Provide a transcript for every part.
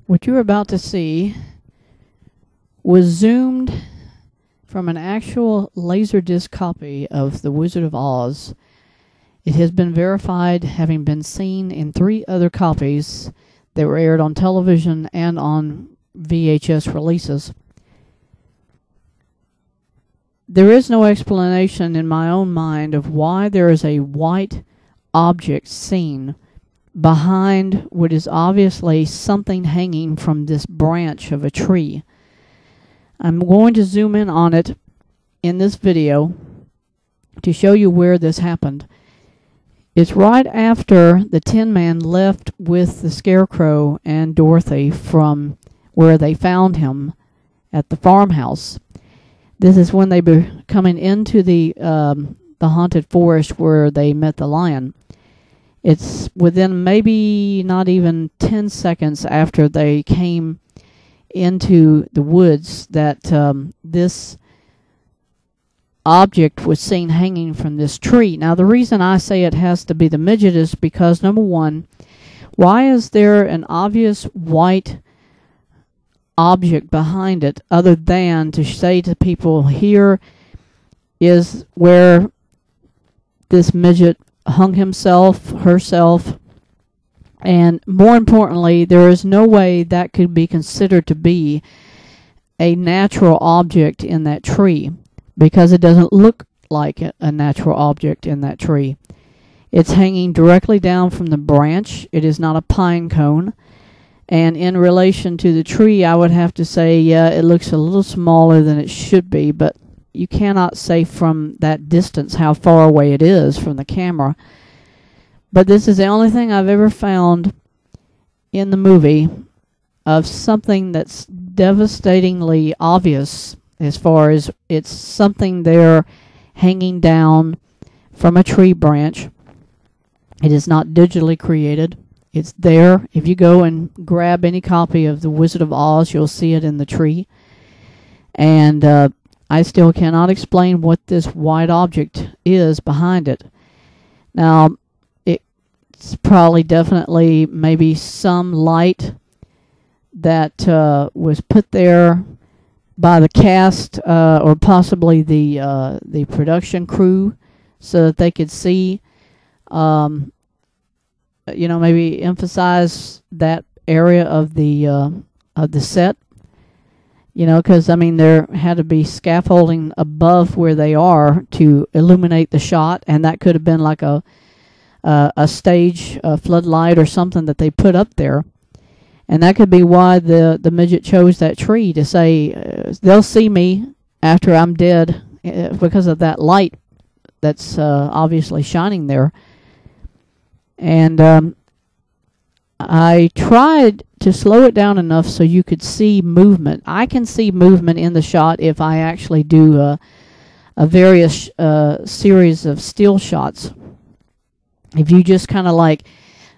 What you're about to see was zoomed from an actual Laserdisc copy of The Wizard of Oz. It has been verified, having been seen in 3 other copies that were aired on television and on VHS releases. There is no explanation in my own mind of why there is a white object seen behind what is obviously something hanging from this branch of a tree. I'm going to zoom in on it in this video to show you where this happened. It's right after the Tin Man left with the Scarecrow and Dorothy from where they found him at the farmhouse. This is when they were coming into the haunted forest where they met the lion. It's within maybe not even 10 seconds after they came into the woods that this object was seen hanging from this tree. Now, the reason I say it has to be the midget is because, number one, why is there an obvious white object behind it other than to say to people, here is where this midget hung himself, herself, and more importantly, there is no way that could be considered to be a natural object in that tree, because it doesn't look like a natural object in that tree. It's hanging directly down from the branch. It is not a pine cone. And in relation to the tree, I would have to say, yeah, it looks a little smaller than it should be, but you cannot say from that distance how far away it is from the camera. But this is the only thing I've ever found in the movie of something that's devastatingly obvious, as far as it's something there hanging down from a tree branch. It is not digitally created. It's there. If you go and grab any copy of The Wizard of Oz, you'll see it in the tree. And I still cannot explain what this white object is behind it. Now, it's probably definitely maybe some light that was put there by the cast or possibly the production crew so that they could see, maybe emphasize that area of the set. Because, I mean, there had to be scaffolding above where they are to illuminate the shot, and that could have been like a stage floodlight or something that they put up there. And that could be why the midget chose that tree, to say, they'll see me after I'm dead because of that light that's obviously shining there. And I tried to slow it down enough so you could see movement. I can see movement in the shot if I actually do a various series of still shots. If you just kind of like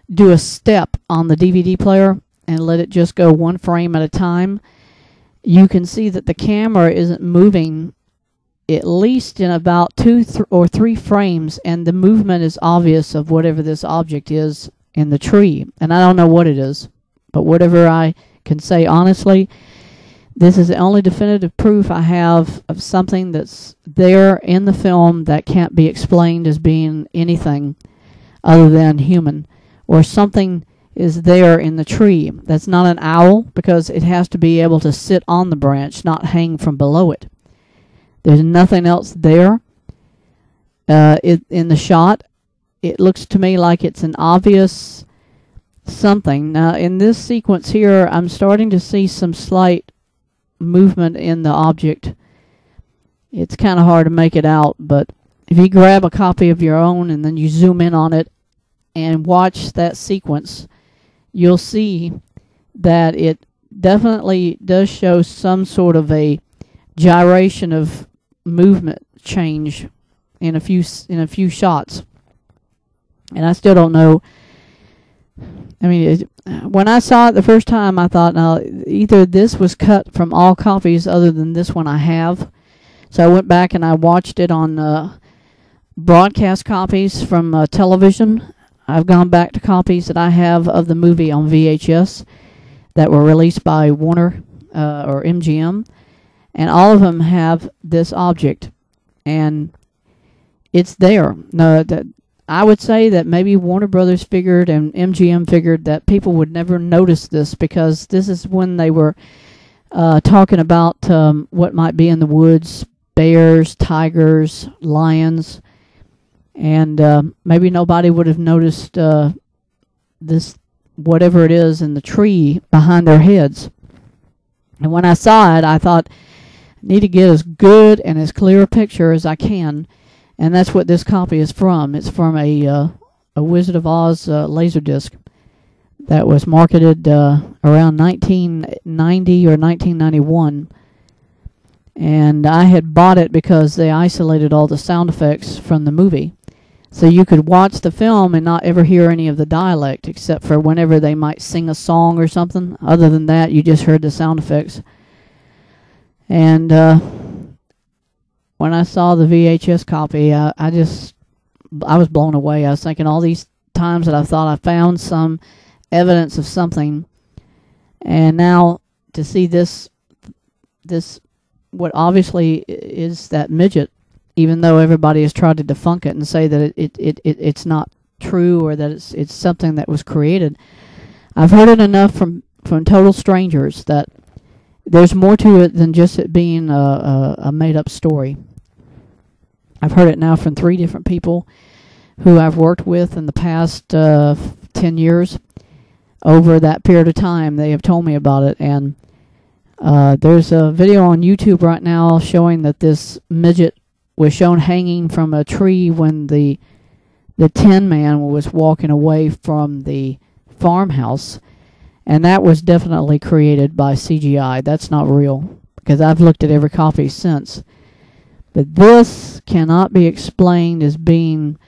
do a step on the DVD player and let it just go one frame at a time, you can see that the camera isn't moving at least in about 2 or 3 frames, and the movement is obvious of whatever this object is in the tree. And I don't know what it is, but whatever I can say honestly, this is the only definitive proof I have of something that's there in the film that can't be explained as being anything other than human, or something is there in the tree. That's not an owl, because it has to be able to sit on the branch, not hang from below it. There's nothing else there in the shot. It looks to me like it's an obvious something. Now, in this sequence here, I'm starting to see some slight movement in the object. It's kind of hard to make it out, but if you grab a copy of your own and then you zoom in on it and watch that sequence, you'll see that it definitely does show some sort of a gyration of movement change in a few shots. And I still don't know. I mean, when I saw it the first time, I thought, now, either this was cut from all copies other than this one I have. So I went back and I watched it on broadcast copies from television. I've gone back to copies that I have of the movie on VHS. that were released by Warner or MGM, and all of them have this object, and it's there. No, I would say that maybe Warner Brothers figured and MGM figured that people would never notice this, because this is when they were talking about what might be in the woods: bears, tigers, lions, and maybe nobody would have noticed this, whatever it is in the tree behind their heads. And when I saw it, I thought, I need to get as good and as clear a picture as I can, and that's what this copy is from. It's from a Wizard of Oz Laserdisc that was marketed around 1990 or 1991. And I had bought it because they isolated all the sound effects from the movie. So you could watch the film and not ever hear any of the dialect, except for whenever they might sing a song or something. Other than that, you just heard the sound effects. And when I saw the VHS copy, I was blown away. I was thinking, all these times that I thought I found some evidence of something, and now to see this what obviously is that midget, even though everybody has tried to debunk it and say that it's not true, or that it's something that was created. I've heard it enough from total strangers that there's more to it than just it being a made-up story. I've heard it now from 3 different people who I've worked with in the past 10 years. Over that period of time, they have told me about it, and there's a video on YouTube right now showing that this midget was shown hanging from a tree when the Tin Man was walking away from the farmhouse, and that was definitely created by CGI. That's not real, because I've looked at every copy since. But this cannot be explained as being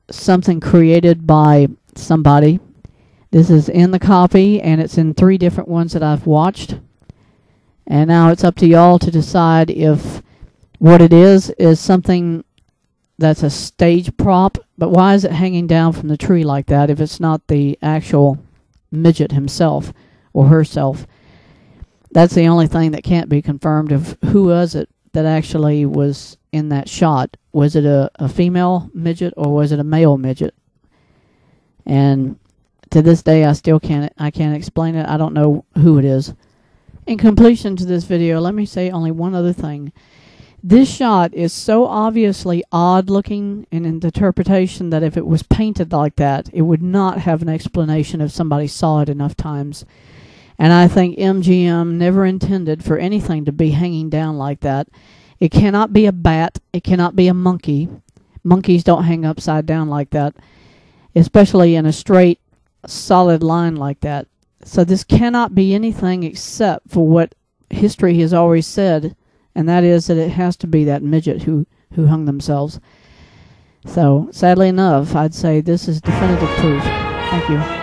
something created by somebody. This is in the copy, and it's in 3 different ones that I've watched. And now it's up to y'all to decide if what it is something that's a stage prop. But why is it hanging down from the tree like that if it's not the actual midget himself or herself? That's the only thing that can't be confirmed of who was it that actually was in that shot. Was it a female midget, or was it a male midget? And to this day, I can't explain it. I don't know who it is. In completion to this video, let me say only one other thing. This shot is so obviously odd looking in interpretation that if it was painted like that, it would not have an explanation if somebody saw it enough times. And I think MGM never intended for anything to be hanging down like that. It cannot be a bat. It cannot be a monkey. Monkeys don't hang upside down like that, especially in a straight, solid line like that. So this cannot be anything except for what history has always said, and that is that it has to be that midget who hung themselves. So, sadly enough, I'd say this is definitive proof. Thank you.